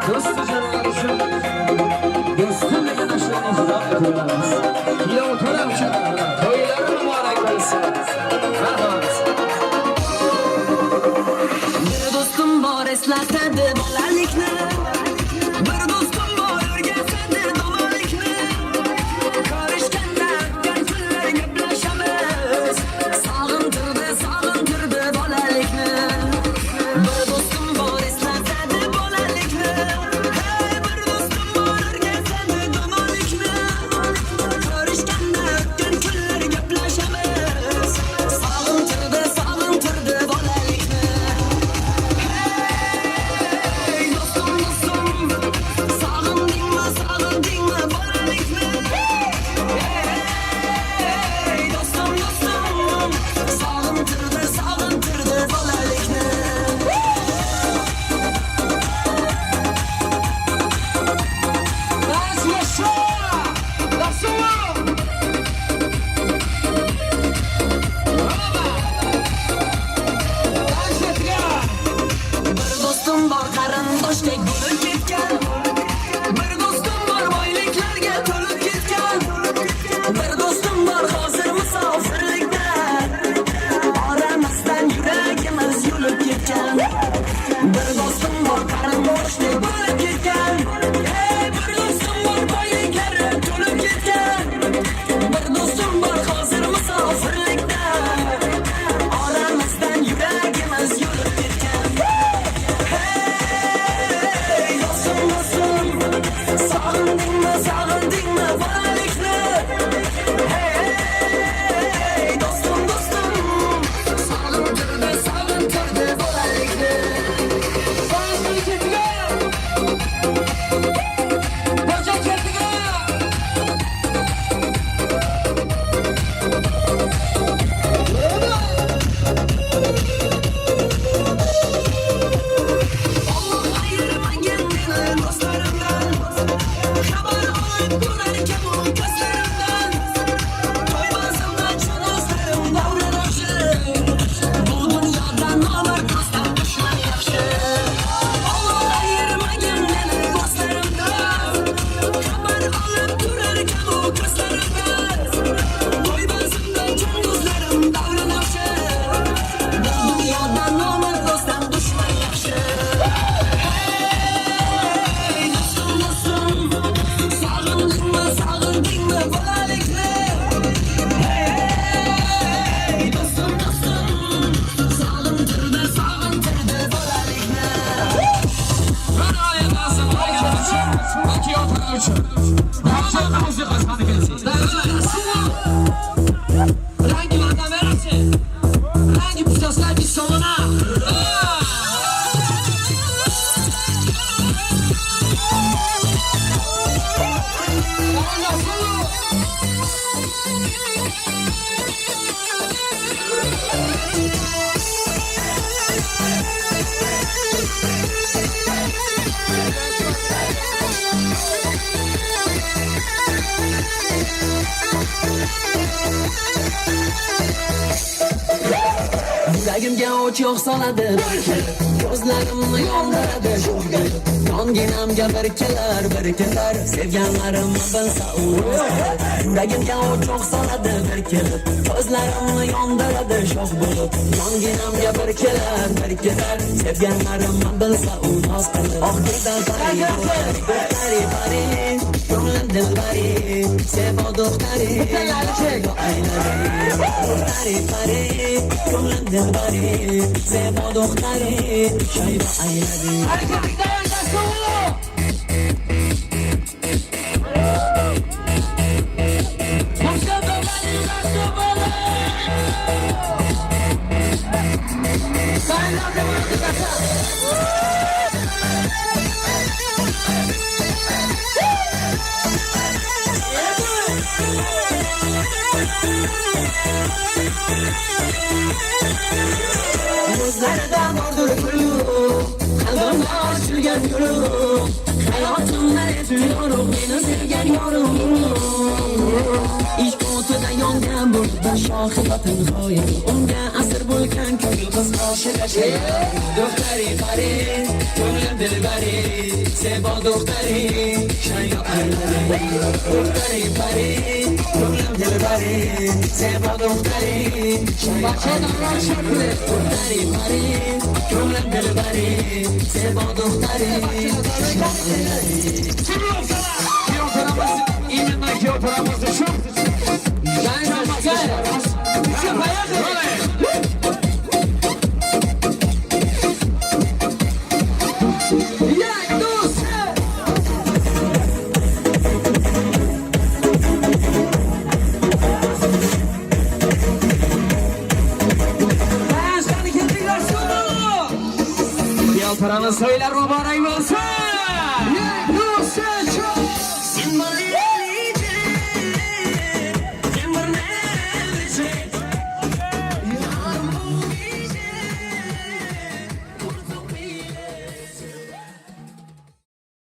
do'st jonlar uchun do'stim degan ashulani ijro etamiz. Kuyovto'lar uchun to'ylari muborak bo'lsin. Rahmat. Bir do'stim bor eslatadi bolalikni. Bir do'stim bor o'rgatadi domolikni. Ko'rishganda o'tgan kunlar gaplashamiz. Sog'intirdi bolalikni. Bir do'stim bor eslatadi bolalikni. Hey, bir do'stim bor o'rgatadi domolikni. Ko'rishganda o'tgan kunlar gaplashamiz. Sog'intirdi bolalikni. Bir do'stim bor qarindoshdek bo'lib ketgan. Bir do'stim bor boyliklarga to'lib ketgan. Bir do'stim bor hozir musofirlikda. Oramizdan yuragimiz yulib ketgan. Bir do'stim bor qarindoshdek bo'lib ketgan. Hey, bir do'stim bor boyliklarga to'lib ketgan. Bir do'stim bor hozir musofirlikda. Oramizdan yuragimiz yulib ketgan. Sog'indingmi bolalikni? Hey, do'stim, sog'intirdi bolalikni. Allah ayırmagan meni do'stlarimdan. Xabar olib ko'rarkan u ko'zlarimdan. To'ymazimda do'stlarim davron yaxshi. Bu dunyodan nomard do'stim dushman yaxshi. Allah ayirmagan meni do'stlarimdan. Xabar olib ko'rarkan u ko'zlarimdan. To'ymazimda do'stlarim davron yaxshi. Bu dunyodan nomard do'stim dushman yaxshi. Sog'indingmi bolalikni? Hey, do'stim, sog'intirdi bolalikni. Qanday nasib olgan uchun, kuyovto'lar uchun. Yaxshi musiqa qani kelsin. Rangi vatan berasi. Rangi pistoslar bir soluna. Yuragimga o'choq soladi, ko'zlarimni yondiradi. Yonginamga bir kelar, sevganlarim bilsa u. Yuragimga o'choq soladi, ko'zlarimni yondiradi shoh bo'lib. Yonginamga bir kelar, sevganlarim bilsa u noz qilib. Oh, dildan pari, ko'nglim dilbari, sevo do'xtari, pari, ko'nglim dilbari, sevo do'xtari, shayba ayladi. Gözlerden vardır gülüm, kalbimde açılgan gülüm. Hayatımda etmiyorum, beni sevgen yorum. İşk o'tida yongan bo'ldi shohidatin g'oyib. Unga asir bo'lgan ko'ngil qiz qoshida she'r. Do'xtari pari, ko'nglim دلبری زیبا دختری شاید دلبری دختری پری گلم دلبری زیبا دختری شاید دختری پری گلم دلبری زیبا دختری Ki oturamaz, iminle ki oturamaz. Şu. Paranı söyler mübarek olsun. Sen bana